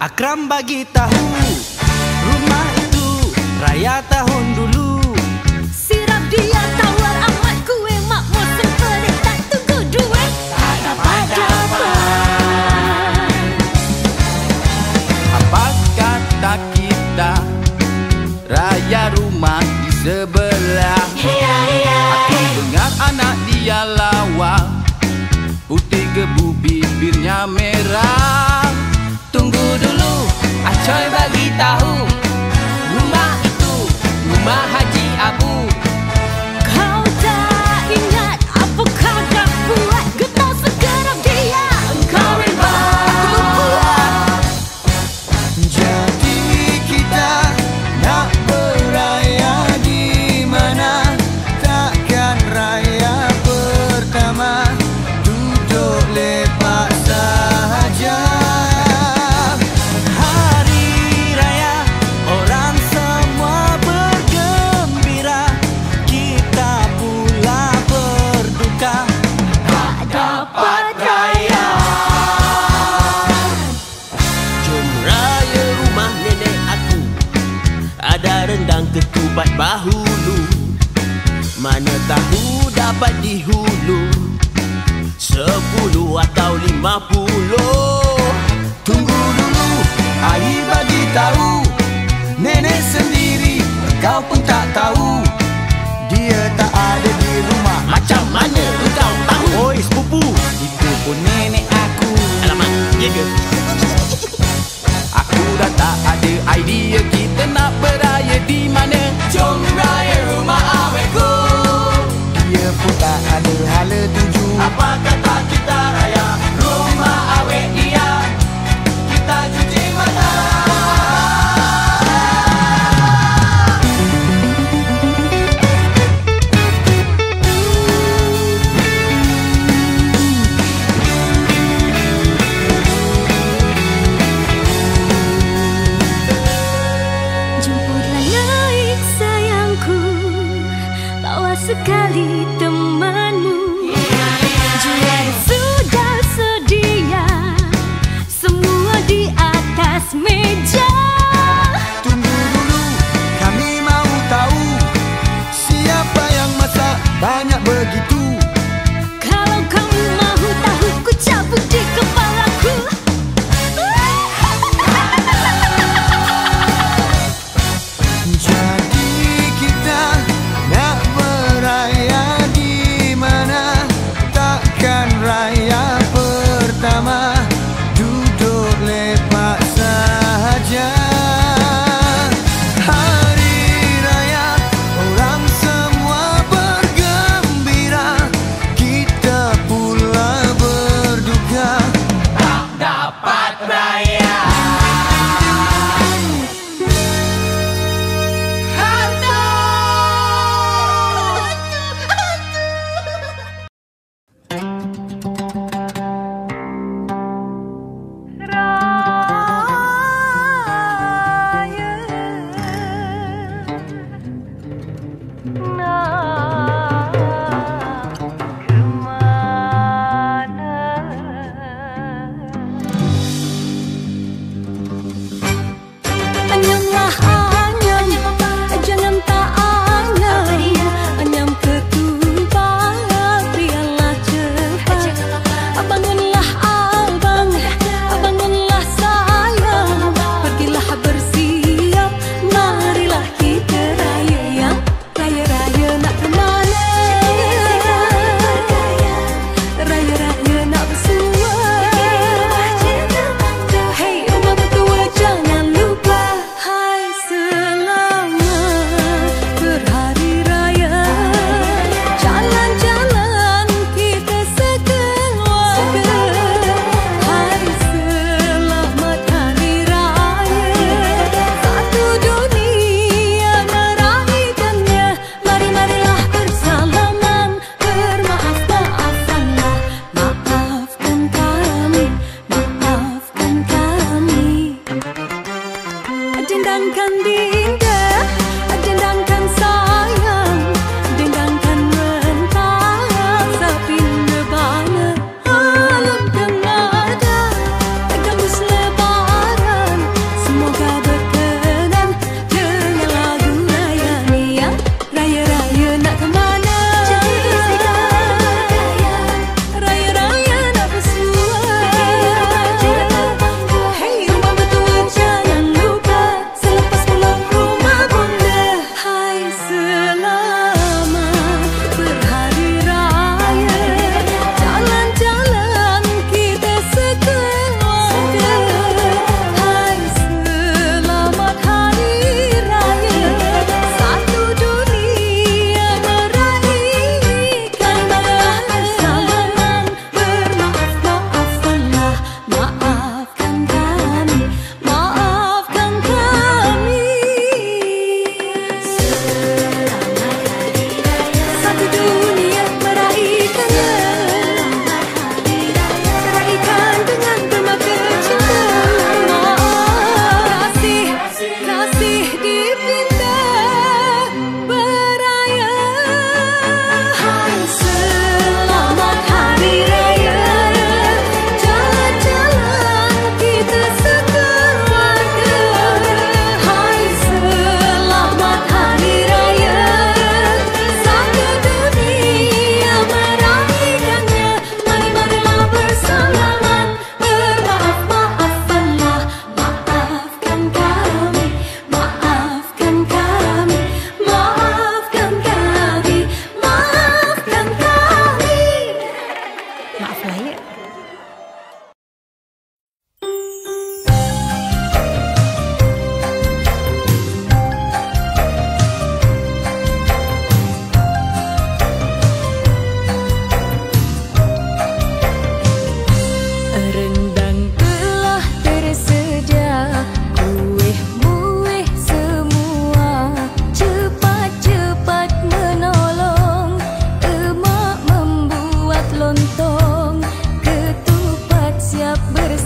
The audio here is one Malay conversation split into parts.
Akram bagi tahu, rumah itu raya tahun dulu. Sirap dia tawar amat kue, makmur sempelik tak tunggu duit. Tak dapat. Apa kata kita, raya rumah di sebelah. Aku dengar anak dia lawa, putih gebu bibirnya merah. Tunggu dulu, acoy bagi tahu, rumah itu rumah Haji Abu. Kau tak ingat apakah dah buat getah segerap dia. Engkau ribet. Jadi kita nak beraya di mana? Takkan raya pertama duduk lepak sahaja. Hari raya orang semua bergembira, kita pula berduka tak dapat raya. Jom raya rumah nenek aku, ada rendang ketupat bahulu. Mana tahu dapat di hulu 10 atau 50. Tunggu dulu, Ai bagi tahu, nenek sendiri kau pun tak tahu, dia tak ada di rumah. Macam mana engkau tahu? Oi sepupu, itu pun nenek aku. Alamak, ya ke? Aku dah tak ada idea kita nak beraya di mana. Jom raya rumah awetku. Dia pun tak ada hala tuju. Apa kata kita raya rumah awet dia, kita cuci mata. Jemputlah naik sayangku, bawa sekali temanmu. Jual sudah sedia, semua di atas meja. Tunggu dulu, kami mau tahu siapa yang masak banyak begitu. Kalau kamu mahu tahu, ku cabut di kepalaku. Jadi kita nak beraya di mana? Takkan raya pertama duduk lepak sahaja. Hari raya orang semua bergembira, kita pula berduka Tak dapat raya.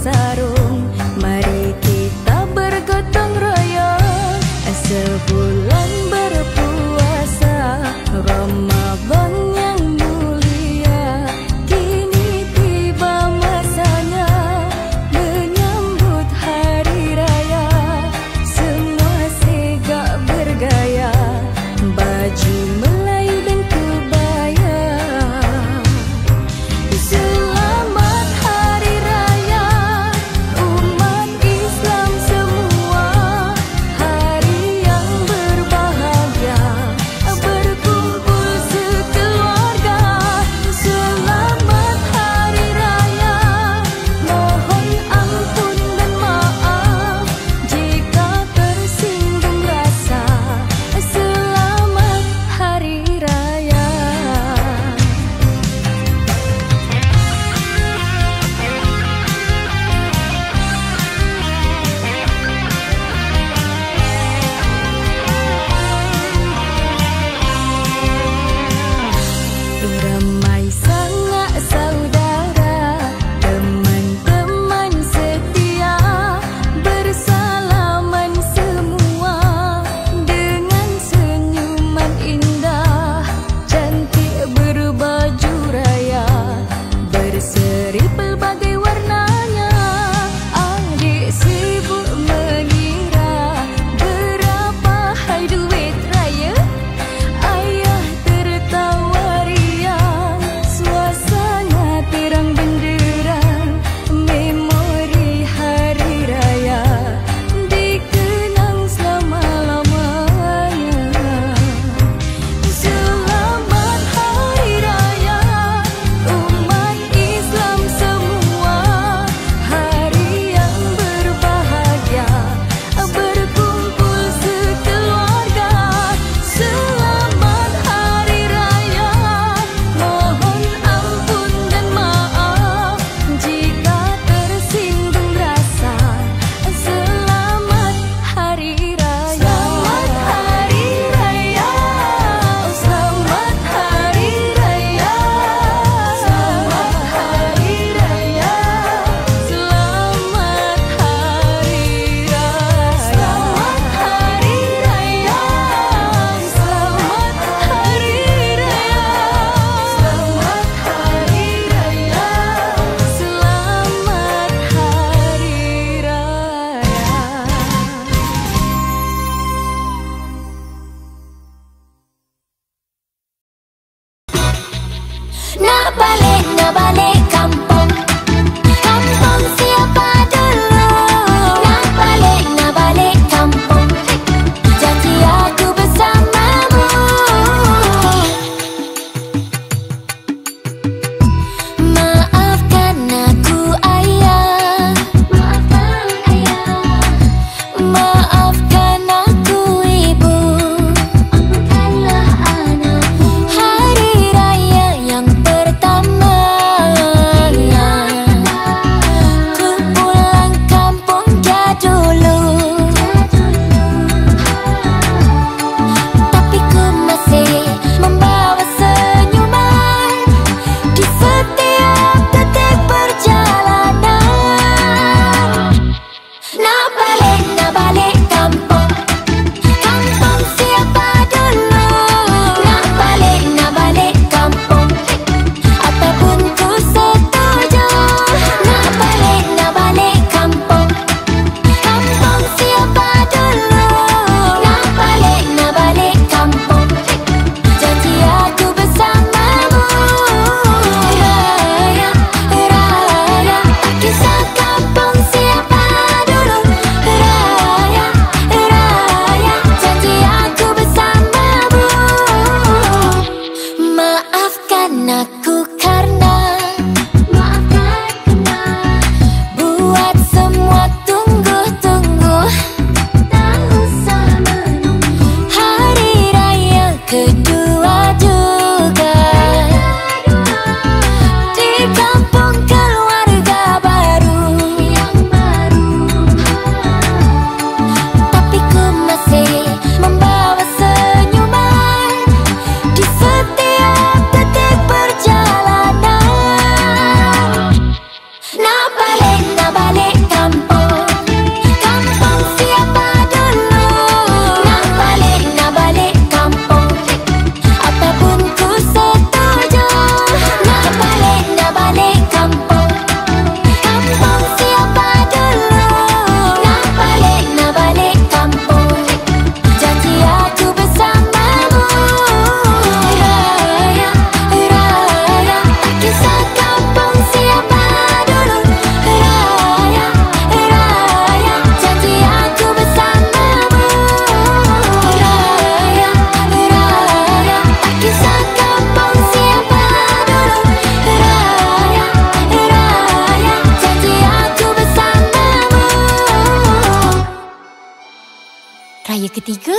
bersarung. Mari kita bergotong royong sebulan berpuasa Ramadan yang mulia. Kini tiba masanya menyambut hari raya. Semua segak bergaya, baju Melayu dan kebaya. Selamat hari raya umat Islam semua, hari yang ketiga,